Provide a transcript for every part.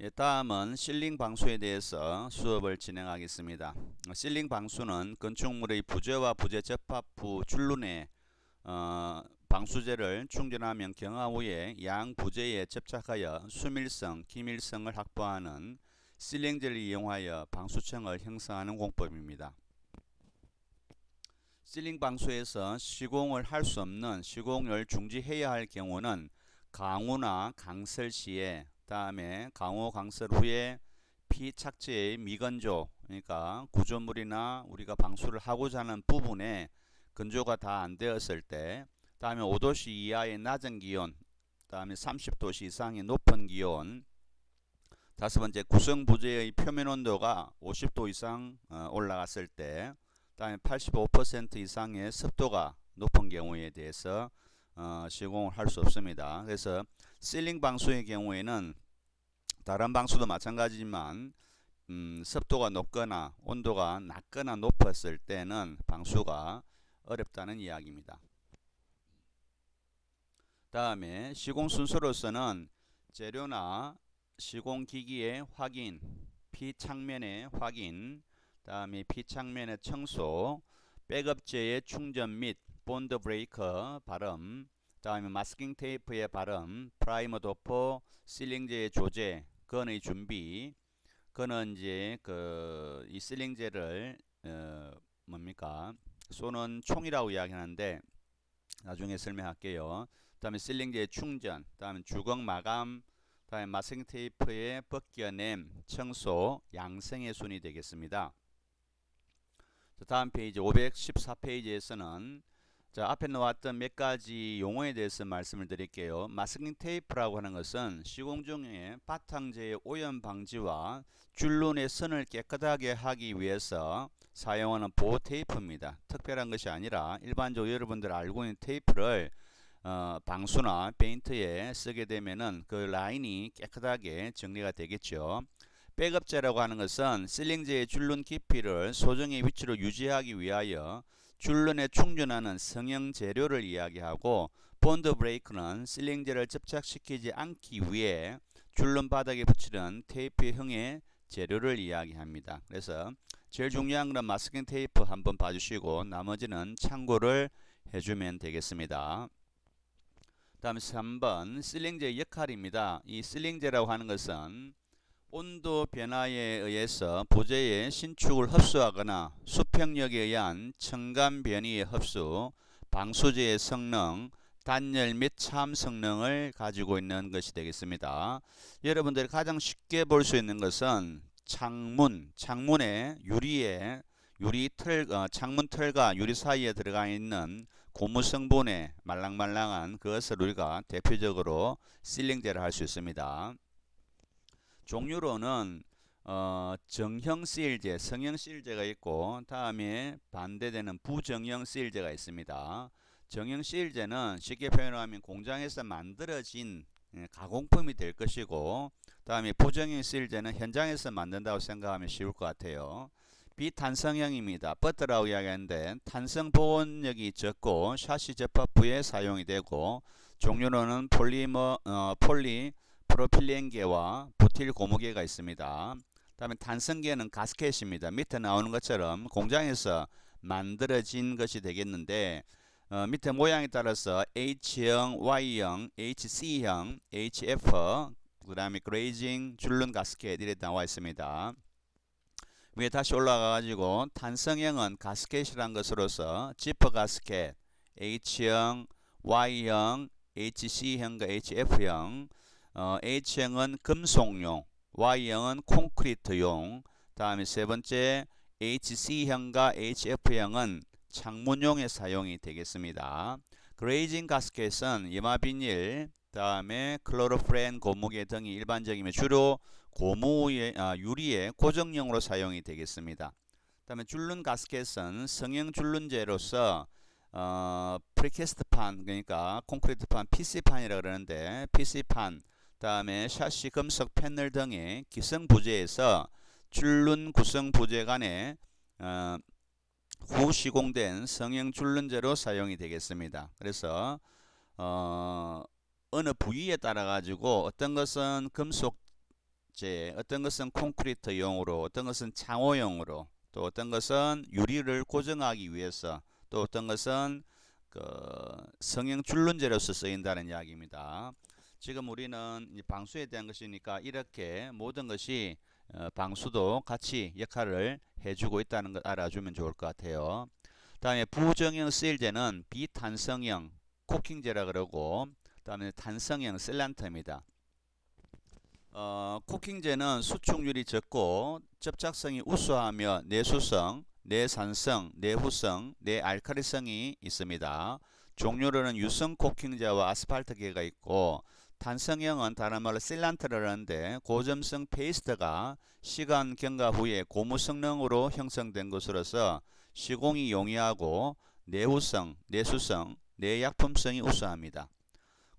예, 다음은 실링 방수에 대해서 수업을 진행하겠습니다. 실링 방수는 건축물의 부재와 부재 접합 후 줄눈에 방수제를 충전하면 경화 후에 양 부재에 접착하여 수밀성, 기밀성을 확보하는 실링제를 이용하여 방수층을 형성하는 공법입니다. 실링 방수에서 시공을 할 수 없는 시공을 중지해야 할 경우는 강우나 강설 시에, 다음에 강우 강설 후에 피착지의 미건조, 그러니까 구조물이나 우리가 방수를 하고자 하는 부분에 건조가 다 안 되었을 때, 다음에 5도씨 이하의 낮은 기온, 다음에 30도씨 이상의 높은 기온, 다섯 번째 구성 부재의 표면 온도가 50도 이상 올라갔을 때, 다음에 85% 이상의 습도가 높은 경우에 대해서 시공을 할 수 없습니다. 그래서 실링 방수의 경우에는 다른 방수도 마찬가지지만 습도가 높거나 온도가 낮거나 높았을 때는 방수가 어렵다는 이야기입니다. 다음에 시공 순서로서는 재료나 시공기기의 확인, 피창면의 확인, 다음에 피창면의 청소, 백업제의 충전 및 본드 브레이커 발음, 다음에 마스킹 테이프의 발음, 프라이머 도포, 실링제의 조제, 건의 준비. 그는 이제 이 실링제를 뭡니까? 쏘는 총이라고 이야기하는데 나중에 설명할게요. 다음에 실링제의 충전, 다음에 주걱 마감, 다음에 마스킹 테이프의 벗겨냄, 청소, 양성의 순이 되겠습니다. 다음 페이지 514페이지에서는 앞에 나왔던 몇 가지 용어에 대해서 말씀을 드릴게요. 마스킹 테이프라고 하는 것은 시공 중에 바탕재의 오염 방지와 줄눈의 선을 깨끗하게 하기 위해서 사용하는 보호 테이프입니다. 특별한 것이 아니라 일반적으로 여러분들 알고 있는 테이프를 방수나 페인트에 쓰게 되면은 그 라인이 깨끗하게 정리가 되겠죠. 백업제라고 하는 것은 실링제의 줄눈 깊이를 소정의 위치로 유지하기 위하여 줄눈에 충전하는 성형 재료를 이야기하고, 본드 브레이크는 실링제를 접착시키지 않기 위해 줄눈 바닥에 붙이는 테이프의 형의 재료를 이야기합니다. 그래서 제일 중요한 건 마스킹 테이프 한번 봐주시고 나머지는 참고를 해주면 되겠습니다. 다음 3번 실링제의 역할입니다. 이 실링제라고 하는 것은 온도 변화에 의해서 부재의 신축을 흡수하거나 수평력에 의한 첨간 변이의 흡수, 방수제의 성능, 단열 및 참 성능을 가지고 있는 것이 되겠습니다. 여러분들이 가장 쉽게 볼 수 있는 것은 창문의 창문 틀과 유리 사이에 들어가 있는 고무 성분의 말랑말랑한 그것을 우리가 대표적으로 실링제를 할 수 있습니다. 종류로는 정형 실제, 성형 실제가 있고, 다음에 반대되는 부정형 실제가 있습니다. 정형 실제는 쉽게 표현하면 공장에서 만들어진 가공품이 될 것이고, 다음에 부정형 실제는 현장에서 만든다고 생각하면 쉬울 것 같아요. 비탄성형입니다. 버터라고 이야기하는데 탄성 보온력이 적고 샤시 접합 부에 사용이 되고, 종류로는 폴리 프로필렌계와 부틸 고무계가 있습니다. 다음에 탄성계는 가스켓입니다. 밑에 나오는 것처럼 공장에서 만들어진 것이 되겠는데, 밑에 모양에 따라서 H형, Y형, HC형, HF, 그 다음에 그레이징, 줄눈 가스켓 이렇게 나와 있습니다. 위에 다시 올라가 가지고 탄성형은 가스켓이란 것으로서 지퍼 가스켓, H형, Y형, HC형과 HF형, H형은 금속용, Y형은 콘크리트용, 다음에 세 번째 HC형과 HF형은 창문용에 사용이 되겠습니다. 그레이징 가스켓은 염화비닐, 다음에 클로로프렌 고무계 등이 일반적이며 주로 유리의 고정용으로 사용이 되겠습니다. 다음에 줄눈 가스켓은 성형 줄눈제로서 프리캐스트판, 그러니까 콘크리트판, PC판이라고 그러는데 PC판, 다음에 샤시 금속 패널 등의 기성 부재에서 줄눈 구성 부재 간에 후 시공된 성형 줄눈제로 사용이 되겠습니다. 그래서 어느 부위에 따라 가지고 어떤 것은 금속 재, 어떤 것은 콘크리트용으로, 어떤 것은 창호용으로, 또 어떤 것은 유리를 고정하기 위해서, 또 어떤 것은 그 성형 줄눈재로서 쓰인다는 이야기입니다. 지금 우리는 방수에 대한 것이니까 이렇게 모든 것이 방수도 같이 역할을 해주고 있다는 걸 알아주면 좋을 것 같아요. 다음에 부정형 쓰일재는 비탄성형 코킹제라 그러고, 다음에 탄성형 셀란트입니다. 코킹제는 수축률이 적고 접착성이 우수하며 내수성, 내산성, 내후성, 내알칼리성이 있습니다. 종류로는 유성 코킹제와 아스팔트계가 있고, 탄성형은 다른 말로 실란트를 하는데 고점성 페이스트가 시간 경과 후에 고무 성능으로 형성된 것으로서 시공이 용이하고 내후성, 내수성, 내약품성이 우수합니다.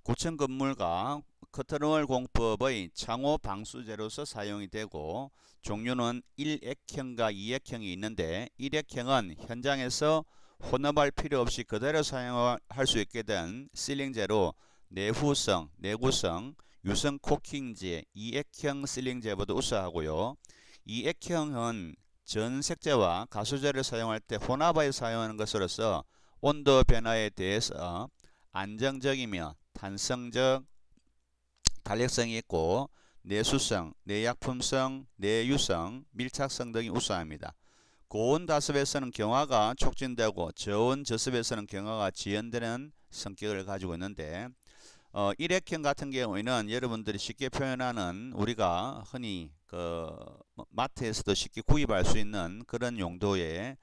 고층 건물과 커트롤 공법의 창호 방수제로서 사용이 되고, 종류는 1액형과 2액형이 있는데 1액형은 현장에서 혼합할 필요 없이 그대로 사용할 수 있게 된 실링제로 내후성, 내구성, 유성 코킹제 2액형 실링제보다 우수하고요. 2액형은 전색제와 가수제를 사용할 때 혼합하여 사용하는 것으로서 온도 변화에 대해서 안정적이며 탄성적 탄력성이 있고, 내수성, 내약품성, 내유성, 밀착성 등이 우수합니다. 고온 다습에서는 경화가 촉진되고 저온 저습에서는 경화가 지연되는 성격을 가지고 있는데, 일회형 같은 경우에는 여러분들이 쉽게 표현하는, 우리가 흔히 마트에서도 쉽게 구입할 수 있는 그런 용도의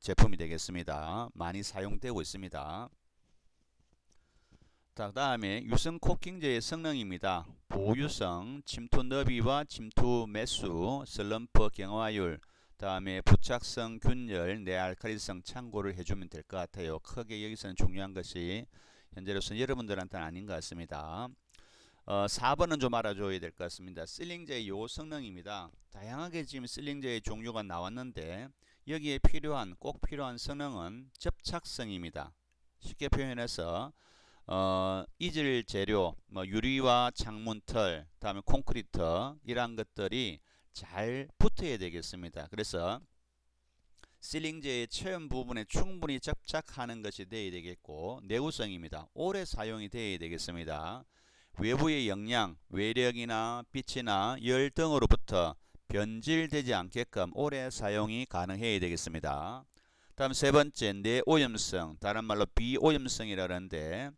제품이 되겠습니다. 많이 사용되고 있습니다. 자, 다음에 유성 코킹제의 성능입니다. 보유성, 침투 너비와 침투 매수, 슬럼프 경화율, 다음에 부착성, 균열, 내알칼리성 참고를 해주면 될 것 같아요. 크게 여기서는 중요한 것이 현재로서는 여러분들한테는 아닌 것 같습니다. 4번은 좀 알아줘야 될 것 같습니다. 실링제의 요 성능입니다. 다양하게 지금 실링제의 종류가 나왔는데 여기에 꼭 필요한 성능은 접착성입니다. 쉽게 표현해서 이질 재료, 유리와 창문틀, 다음에 콘크리트 이러한 것들이 잘 붙어야 되겠습니다. 그래서 실링제의 체험 부분에 충분히 접착하는 것이 되어야 되겠고, 내구성입니다. 오래 사용이 되어야 되겠습니다. 외부의 영향, 외력이나 빛이나 열 등으로부터 변질되지 않게끔 오래 사용이 가능해야 되겠습니다. 다음 세 번째, 내오염성, 다른 말로 비오염성이라는데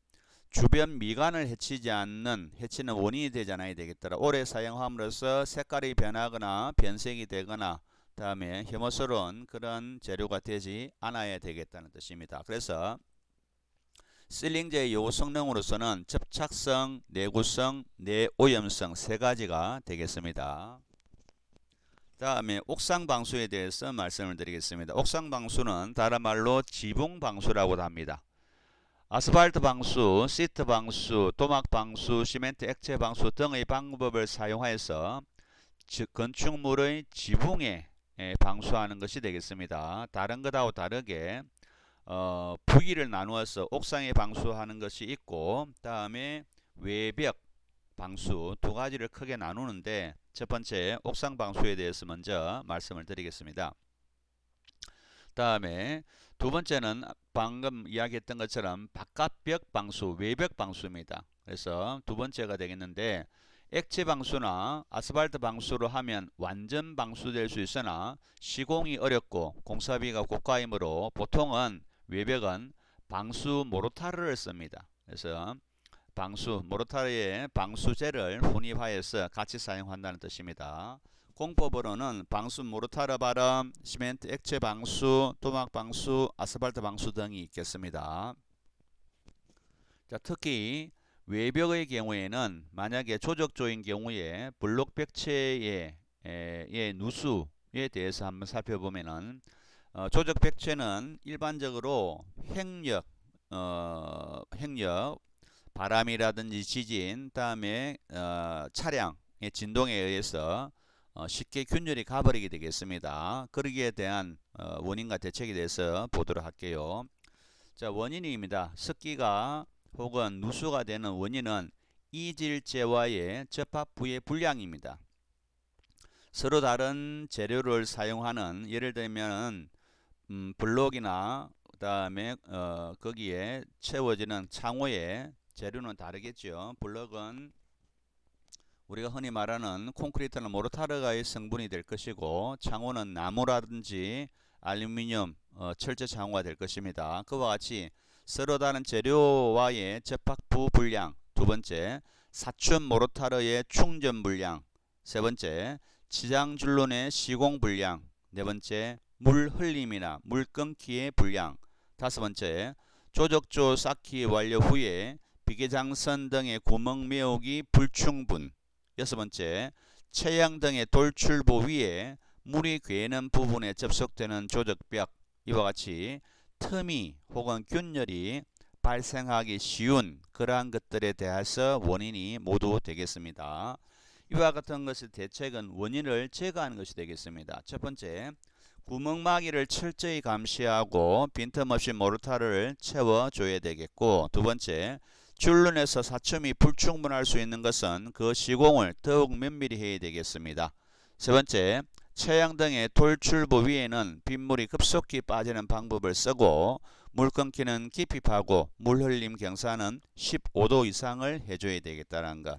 주변 미관을 해치는 원인이 되지 않아야 되겠더라. 오래 사용함으로써 색깔이 변하거나 변색이 되거나 다음에 혐오스러운 그런 재료가 되지 않아야 되겠다는 뜻입니다. 그래서 실링제의 요 성능으로서는 접착성, 내구성, 내오염성 세 가지가 되겠습니다. 다음에 옥상 방수에 대해서 말씀을 드리겠습니다. 옥상 방수는 다른 말로 지붕 방수라고도 합니다. 아스팔트 방수, 시트 방수, 도막 방수, 시멘트 액체 방수 등의 방법을 사용하여서 건축물의 지붕에 방수하는 것이 되겠습니다. 다른 것하고 다르게 부위를 나누어서 옥상에 방수하는 것이 있고, 다음에 외벽 방수 두 가지를 크게 나누는데, 첫 번째 옥상 방수에 대해서 먼저 말씀을 드리겠습니다. 다음에 두 번째는 방금 이야기했던 것처럼 바깥벽 방수, 외벽 방수입니다. 그래서 두 번째가 되겠는데, 액체 방수나 아스팔트 방수로 하면 완전 방수될 수 있으나 시공이 어렵고 공사비가 고가이므로 보통은 외벽은 방수 모르타르를 씁니다. 그래서 모르타르에 방수제를 혼입하여서 같이 사용한다는 뜻입니다. 공법으로는 방수 모르타르 발음, 시멘트 액체 방수, 토막 방수, 아스팔트 방수 등이 있겠습니다. 자, 특히 외벽의 경우에는 만약에 조적조인 경우에 블록 벽체의 누수에 대해서 한번 살펴보면은, 조적 벽체는 일반적으로 행력, 바람이라든지 지진, 다음에 차량의 진동에 의해서 쉽게 균열이 가버리게 되겠습니다. 그러기에 대한 원인과 대책에 대해서 보도록 할게요. 자, 원인입니다. 습기가 혹은 누수가 되는 원인은 이질제와의 접합부의 불량입니다. 서로 다른 재료를 사용하는, 예를 들면 블록이나 그다음에 거기에 채워지는 창호의 재료는 다르겠죠. 블록은 우리가 흔히 말하는 콘크리트나 모르타르가의 성분이 될 것이고, 창호는 나무라든지 알루미늄, 철제 창호가 될 것입니다. 그와 같이 서로 다른 재료와의 접합부 분량, 두 번째, 사춘 모르타르의 충전 분량, 세 번째, 치장 줄론의 시공 분량, 네 번째, 물 흘림이나 물 끊기의 분량, 다섯 번째, 조적조 쌓기 완료 후에 비계장선 등의 구멍 메우기 불충분, 여섯 번째, 체양 등의 돌출부 위에 물이 괴는 부분에 접속되는 조적벽, 이와 같이 틈이 혹은 균열이 발생하기 쉬운 그러한 것들에 대해서 원인이 모두 되겠습니다. 이와 같은 것의 대책은 원인을 제거하는 것이 되겠습니다. 첫 번째, 구멍막이를 철저히 감시하고 빈틈없이 모르타르를 채워줘야 되겠고, 두 번째, 줄눈에서 사첨이 불충분할 수 있는 것은 그 시공을 더욱 면밀히 해야 되겠습니다. 세 번째, 체양 등의 돌출부 위에는 빗물이 급속히 빠지는 방법을 쓰고, 물 끊기는 깊이 파고 물 흘림 경사는 15도 이상을 해줘야 되겠다는 것.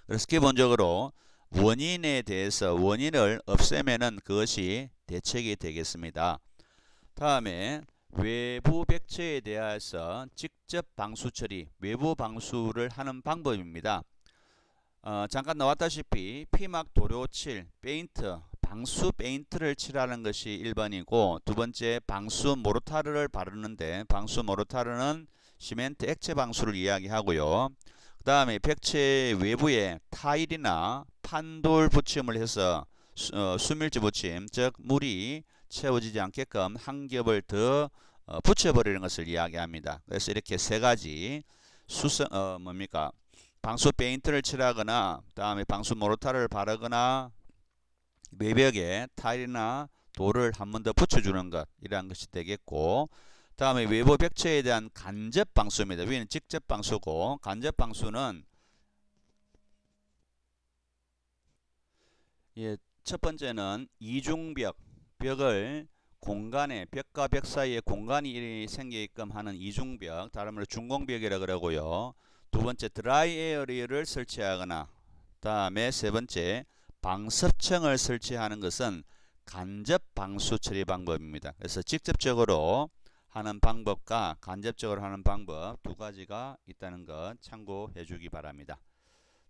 그래서 기본적으로 원인에 대해서 원인을 없애면은 그것이 대책이 되겠습니다. 다음에 외부 백체에 대해서 직접 방수 처리, 외부 방수를 하는 방법입니다. 잠깐 나왔다시피 피막 도료 칠, 페인트, 방수 페인트를 칠하는 것이 1번이고, 두 번째 방수 모르타르를 바르는데, 방수 모르타르는 시멘트 액체 방수를 이야기하고요. 그 다음에 백체 외부에 타일이나 판돌 붙임을 해서 수밀지 붙임, 즉 물이 채워지지 않게끔 한 겹을 더 붙여버리는 것을 이야기합니다. 그래서 이렇게 세 가지 방수 페인트를 칠하거나, 다음에 방수 모르타르를 바르거나, 외벽에 타일이나 돌을 한 번 더 붙여주는 것, 이러한 것이 되겠고, 다음에 외부 벽체에 대한 간접 방수입니다. 위에는 직접 방수고, 간접 방수는 첫 번째는 이중벽, 벽을 공간에, 벽과 벽 사이에 공간이 생기게끔 하는 이중벽, 다른 말로 중공벽이라 그러고요. 두 번째, 드라이 에어리어를 설치하거나, 다음에 세 번째, 방섭층을 설치하는 것은 간접 방수 처리 방법입니다. 그래서 직접적으로 하는 방법과 간접적으로 하는 방법 두 가지가 있다는 것 참고해 주기 바랍니다.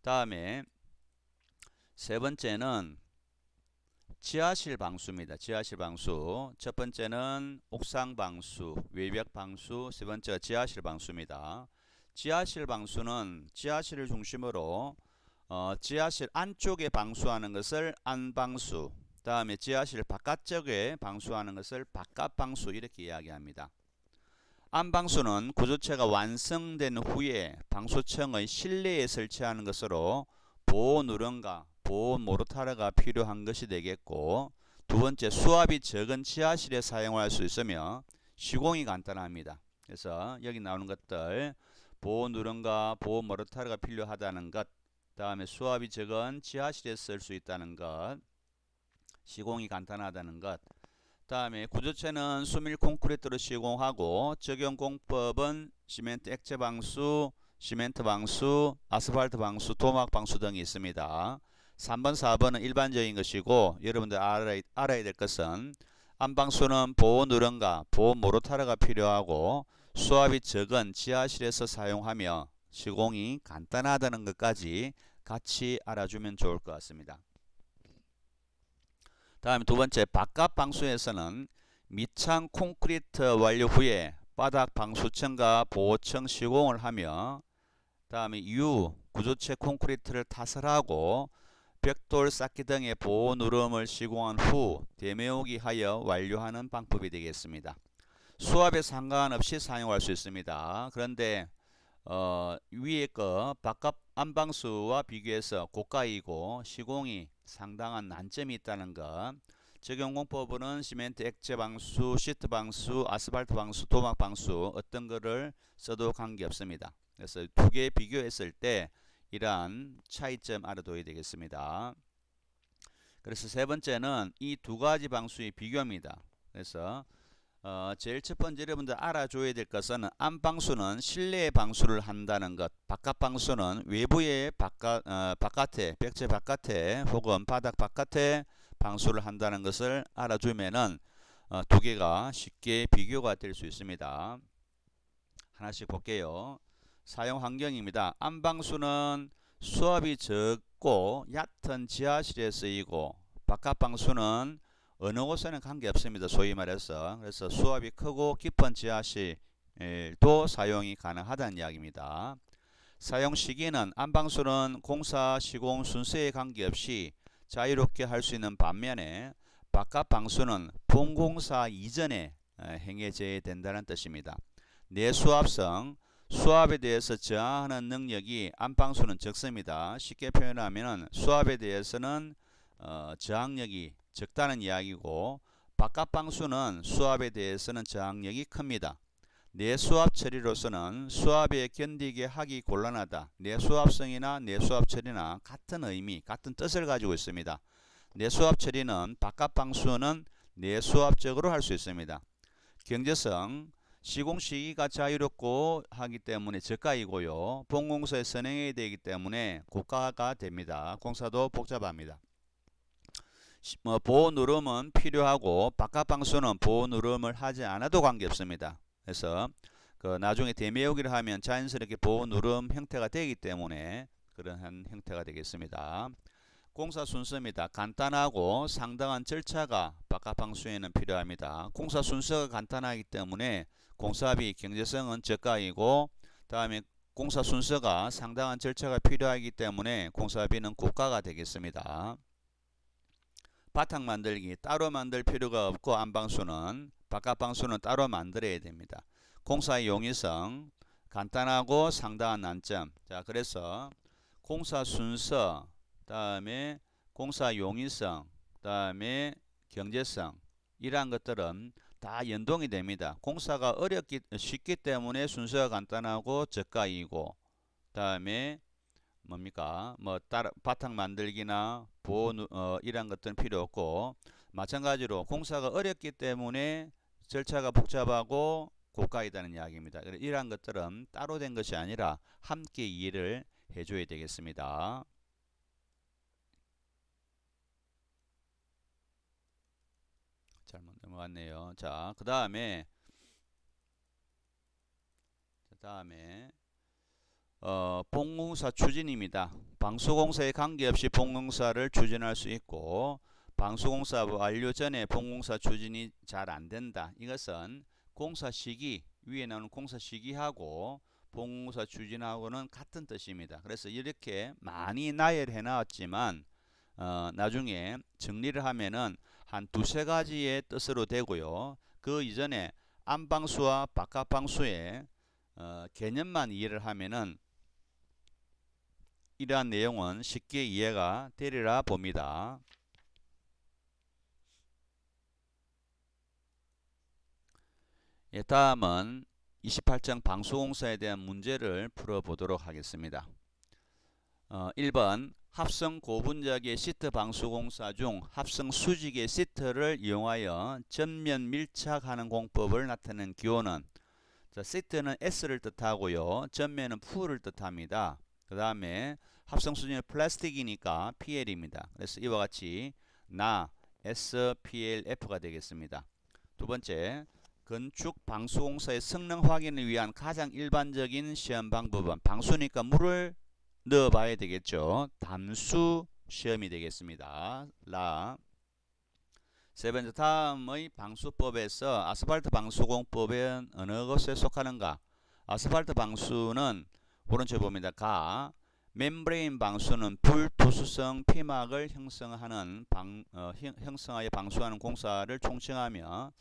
다음에 세 번째는 지하실 방수입니다. 지하실 방수. 첫 번째는 옥상 방수, 외벽 방수, 세 번째가 지하실 방수입니다. 지하실 방수는 지하실을 중심으로 지하실 안쪽에 방수하는 것을 안방수, 다음에 지하실 바깥쪽에 방수하는 것을 바깥방수, 이렇게 이야기합니다. 안방수는 구조체가 완성된 후에 방수청의 실내에 설치하는 것으로 보호 누런과 보호 모르타르가 필요한 것이 되겠고, 두 번째, 수압이 적은 지하실에 사용할 수 있으며 시공이 간단합니다. 그래서 여기 나오는 것들, 보호 누런과 보호 모르타르가 필요하다는 것, 다음에 수압이 적은 지하실에 쓸 수 있다는 것, 시공이 간단하다는 것, 다음에 구조체는 수밀 콘크리트로 시공하고, 적용 공법은 시멘트 액체 방수, 시멘트 방수, 아스팔트 방수, 도막 방수 등이 있습니다. 3번, 4번은 일반적인 것이고, 여러분들 알아야 될 것은 안방수는 보호 누런과 보호 모르타르가 필요하고, 수압이 적은 지하실에서 사용하며 시공이 간단하다는 것까지 같이 알아주면 좋을 것 같습니다. 다음에 두 번째, 바깥 방수에서는 밑창 콘크리트 완료 후에 바닥 방수층과 보호층 시공을 하며, 다음에 U 구조체 콘크리트를 타설하고 벽돌 쌓기 등의 보호 누름을 시공한 후 대매우기 하여 완료하는 방법이 되겠습니다. 수압에 상관없이 사용할 수 있습니다. 그런데 위에 거 바깥 안방수와 비교해서 고가이고 시공이 상당한 난점이 있다는 것. 적용 공법은 시멘트 액체 방수, 시트 방수, 아스팔트 방수, 도막 방수 어떤 거를 써도 관계없습니다. 그래서 두 개 비교했을 때 이러한 차이점 알아둬야 되겠습니다. 그래서 세 번째는 이 두 가지 방수의 비교입니다. 그래서 제일 첫 번째 여러분들 알아줘야 될 것은 안방수는 실내에 방수를 한다는 것, 바깥방수는 외부의 바깥에, 벽체 바깥에 혹은 바닥 바깥에 방수를 한다는 것을 알아주면은 두 개가 쉽게 비교가 될 수 있습니다. 하나씩 볼게요. 사용 환경입니다. 안방수는 수압이 적고 얕은 지하실에 쓰이고, 바깥방수는 어느 곳에는 관계없습니다. 소위 말해서. 그래서 수압이 크고 깊은 지하실도 사용이 가능하다는 이야기입니다. 사용 시기는 안방수는 공사 시공 순서에 관계없이 자유롭게 할 수 있는 반면에, 바깥방수는 본공사 이전에 행해져야 된다는 뜻입니다. 내수압성, 수압에 대해서 저항하는 능력이 안방수는 적습니다. 쉽게 표현하면 수압에 대해서는 저항력이 적다는 이야기고, 바깥방수는 수압에 대해서는 저항력이 큽니다. 내수압 처리로서는 수압에 견디게 하기 곤란하다. 내수압성이나 내수압 처리나 같은 의미, 같은 뜻을 가지고 있습니다. 내수압 처리는 바깥방수는 내수압적으로 할 수 있습니다. 경제성, 시공 시기가 자유롭고 하기 때문에 저가이고요. 본공사에 선행해야 되기 때문에 고가가 됩니다. 공사도 복잡합니다. 보호 누름은 필요하고, 바깥방수는 보호 누름을 하지 않아도 관계없습니다. 그래서 나중에 대매우기를 하면 자연스럽게 보호 누름 형태가 되기 때문에 그러한 형태가 되겠습니다. 공사 순서입니다. 간단하고 상당한 절차가 바깥방수에는 필요합니다. 공사 순서가 간단하기 때문에 공사비 경제성은 저가이고, 다음에 공사 순서가 상당한 절차가 필요하기 때문에 공사비는 고가가 되겠습니다. 바탕 만들기 따로 만들 필요가 없고, 안방수는 바깥방수는 따로 만들어야 됩니다. 공사의 용이성, 간단하고 상당한 난점. 자, 그래서 공사 순서, 다음에 공사 용이성, 다음에 경제성, 이러한 것들은 다 연동이 됩니다. 공사가 쉽기 때문에 순서가 간단하고 저가이고, 다음에 뭡니까? 바탕 만들기나 보호 이런 것들은 필요 없고, 마찬가지로 공사가 어렵기 때문에 절차가 복잡하고 고가이다는 이야기입니다. 이러한 것들은 따로 된 것이 아니라 함께 이해를 해줘야 되겠습니다. 잘못 넘어갔네요. 자, 그 다음에 본공사 추진입니다. 방수공사에 관계없이 본공사를 추진할 수 있고, 방수공사 완료 전에 본공사 추진이 잘 안된다. 이것은 공사 시기, 위에 나오는 공사 시기하고 본공사 추진하고는 같은 뜻입니다. 그래서 이렇게 많이 나열해 놨지만 나중에 정리를 하면은 한 두세 가지의 뜻으로 되고요. 그 이전에 안방수와 바깥방수의 개념만 이해를 하면은 이러한 내용은 쉽게 이해가 되리라 봅니다. 예, 다음은 28장 방수공사에 대한 문제를 풀어보도록 하겠습니다. 1번 합성 고분자계 시트 방수공사 중 합성 수직의 시트를 이용하여 전면 밀착하는 공법을 나타내는 기호는, 자, 시트는 S를 뜻하고요. 전면은 F를 뜻합니다. 그 다음에 합성 수직은 플라스틱이니까 PL입니다. 그래서 이와 같이 SPLF가 되겠습니다. 두 번째, 건축 방수공사의 성능 확인을 위한 가장 일반적인 시험 방법은, 방수니까 물을 넣어 봐야 되겠죠. 담수 시험이 되겠습니다. 세 번째, 다음의 방수법에서 아스팔트 방수공법은 어느 것에 속하는가? 아스팔트 방수는 오른쪽에 봅니다. 멤브레인 방수는 불투수성 피막을 형성하여 방수하는 공사를 총칭하며,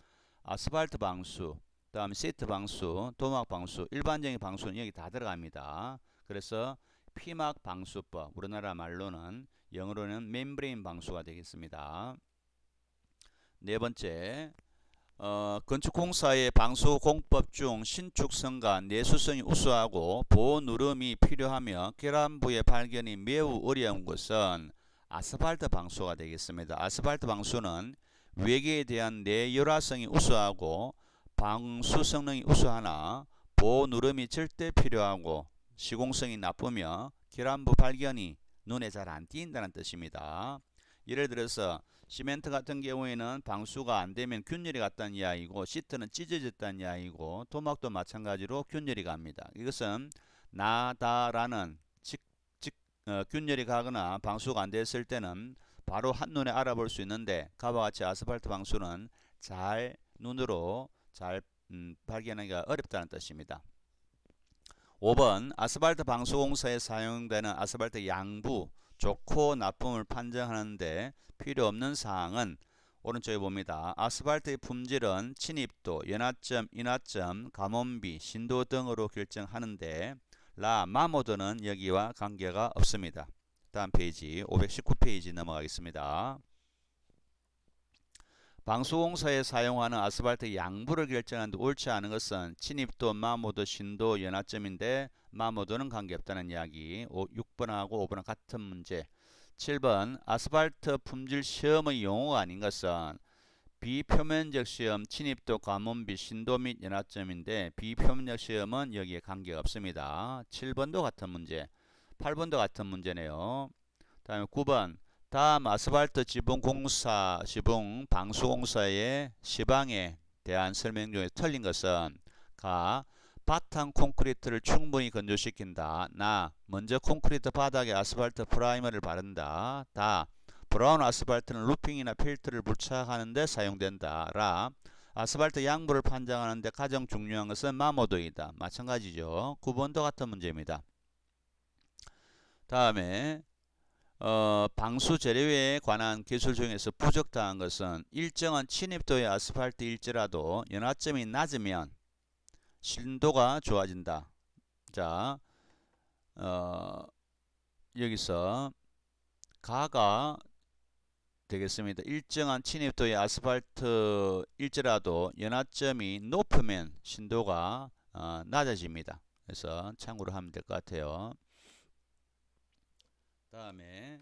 아스팔트 방수, 다음 시트 방수, 도막 방수, 일반적인 방수는 여기 다 들어갑니다. 그래서 피막 방수법, 우리나라 말로는 영어로는 멤브레인 방수가 되겠습니다. 네 번째, 건축공사의 방수 공법 중 신축성과 내수성이 우수하고 보호 누름이 필요하며 결함부의 발견이 매우 어려운 것은 아스팔트 방수가 되겠습니다. 아스팔트 방수는 외계에 대한 내열화성이 우수하고 방수 성능이 우수하나 보호 누름이 절대 필요하고 시공성이 나쁘며 결함부 발견이 눈에 잘 안 띄인다는 뜻입니다. 예를 들어서 시멘트 같은 경우에는 방수가 안 되면 균열이 갔다는 이야기고, 시트는 찢어졌다는 이야기고, 토막도 마찬가지로 균열이 갑니다. 이것은 나다라는 균열이 가거나 방수가 안 됐을 때는 바로 한눈에 알아볼 수 있는데, 가와 같이 아스팔트 방수는 잘 눈으로 잘 발견하기가 어렵다는 뜻입니다. 5번 아스팔트 방수 공사에 사용되는 아스팔트 양부 좋고 나쁨을 판정하는데 필요 없는 사항은 오른쪽에 봅니다. 아스팔트의 품질은 침입도, 연화점, 인화점, 가뭄비, 신도 등으로 결정하는데 마모드는 여기와 관계가 없습니다. 다음 페이지 519페이지 넘어가겠습니다. 방수공사에 사용하는 아스팔트 양부를 결정하는데 옳지 않은 것은 침입도, 마모드, 신도, 연화점인데 마모드는 관계없다는 이야기. 6번하고 5번은 같은 문제. 7번 아스팔트 품질 시험의 용어가 아닌 것은 비표면적 시험, 침입도, 가뭄비, 신도 및 연화점인데 비표면적 시험은 여기에 관계가 없습니다. 7번도 같은 문제. 8번도 같은 문제네요. 다음에 9번 다음 아스팔트 지붕 방수공사의 시방에 대한 설명 중에 틀린 것은 가. 바탕 콘크리트를 충분히 건조시킨다. 먼저 콘크리트 바닥에 아스팔트 프라이머를 바른다. 브라운 아스팔트는 루핑이나 필터를 부착하는 데 사용된다. 아스팔트 양부를 판정하는 데 가장 중요한 것은 마모드이다. 마찬가지죠. 9번도 같은 문제입니다. 다음에 방수 재료에 관한 기술 중에서 부적당한 것은 일정한 침입도의 아스팔트일지라도 연화점이 낮으면 신도가 좋아진다. 자, 여기서 가가 되겠습니다. 일정한 침입도의 아스팔트일지라도 연화점이 높으면 신도가 낮아집니다. 그래서 참고로 하면 될 것 같아요. 다음에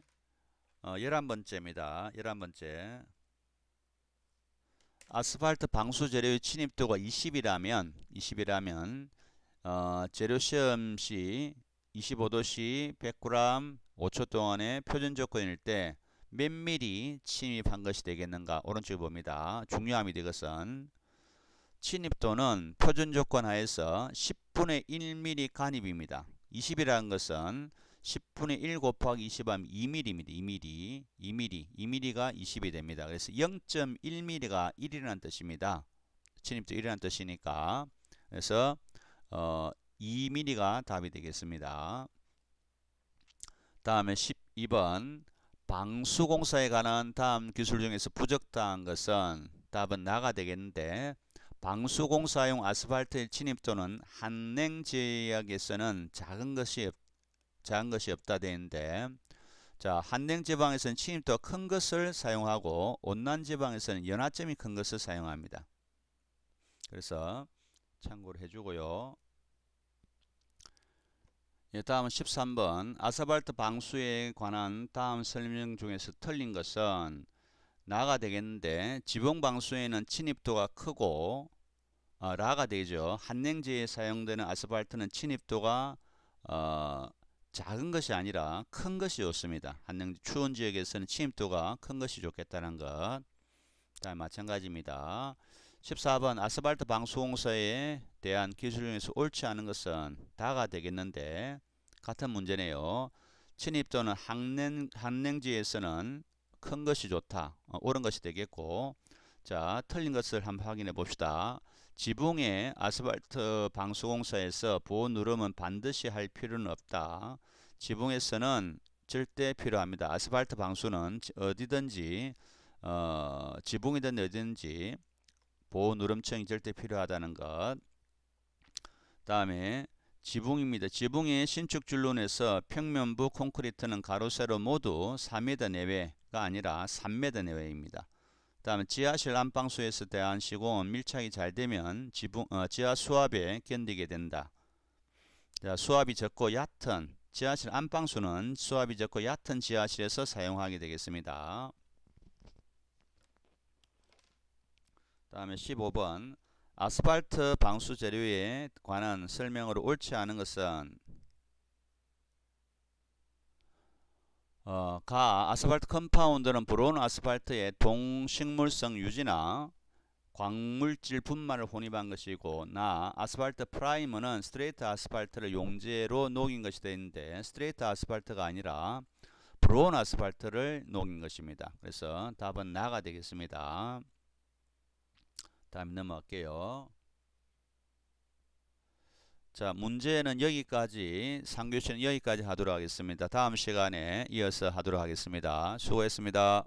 11번째입니다. 11번째. 아스팔트 방수 재료의 침입도가 20이라면 재료 시험 시 25도 시 100g 5초 동안의 표준 조건일 때 몇 미리 침입한 것이 되겠는가? 오른쪽에 봅니다. 중요합니다. 이것은 침입도는 표준 조건 하에서 10분의 1mm 간입입니다. 20이라는 것은 10분의 1 곱하기 20하면 2mm입니다. 2mm가 20이 됩니다. 그래서 0.1mm가 1이라는 뜻입니다. 침입도 1이라는 뜻이니까. 그래서 2mm가 답이 되겠습니다. 다음에 12번 방수공사에 관한 다음 기술 중에서 부적당한 것은 답은 나가 되겠는데, 방수공사용 아스팔트의 침입도는 한냉 지역에서는 작은 것이 없다 되는데, 자, 한냉 지방에서는 침입도가 큰 것을 사용하고 온난 지방에서는 연화점이 큰 것을 사용합니다. 그래서 참고를 해주고요. 다음은 13번 아스팔트 방수에 관한 다음 설명 중에서 틀린 것은 나가 되겠는데, 지붕 방수에는 침입도가 크고 라가 되죠. 한냉지에 사용되는 아스팔트는 침입도가 작은 것이 아니라 큰 것이 좋습니다. 한냉지 추운 지역에서는 침입도가 큰 것이 좋겠다는 것. 다음 마찬가지입니다. 14번 아스팔트 방수공사에 대한 기술 중에서 옳지 않은 것은 다가 되겠는데, 같은 문제네요. 침입도는 한냉지에서는 큰 것이 좋다. 옳은 것이 되겠고, 자, 틀린 것을 한번 확인해 봅시다. 지붕에 아스팔트 방수공사에서 보호 누름은 반드시 할 필요는 없다. 지붕에서는 절대 필요합니다. 아스팔트 방수는 어디든지 지붕이든 어디든지 보호 누름층이 절대 필요하다는 것. 다음에 지붕입니다. 지붕의 신축 줄론에서 평면부 콘크리트는 가로 세로 모두 4m 내외가 아니라 3m 내외입니다. 다음에 지하실 안방수에서 대한 시공은 밀착이 잘 되면 지하 수압에 견디게 된다. 자, 수압이 적고 얕은 지하실 안방수는 수압이 적고 얕은 지하실에서 사용하게 되겠습니다. 다음에 15번 아스팔트 방수 재료에 관한 설명으로 옳지 않은 것은 가 아스팔트 컴파운드는 브로운 아스팔트의 동식물성 유지나 광물질 분말을 혼입한 것이고 나 아스팔트 프라이머는 스트레이트 아스팔트를 용제로 녹인 것이 되는데 스트레이트 아스팔트가 아니라 브로운 아스팔트를 녹인 것입니다. 그래서 답은 나가 되겠습니다. 다음 넘어갈게요. 자, 문제는 여기까지, 3교시는 여기까지 하도록 하겠습니다. 다음 시간에 이어서 하도록 하겠습니다. 수고했습니다.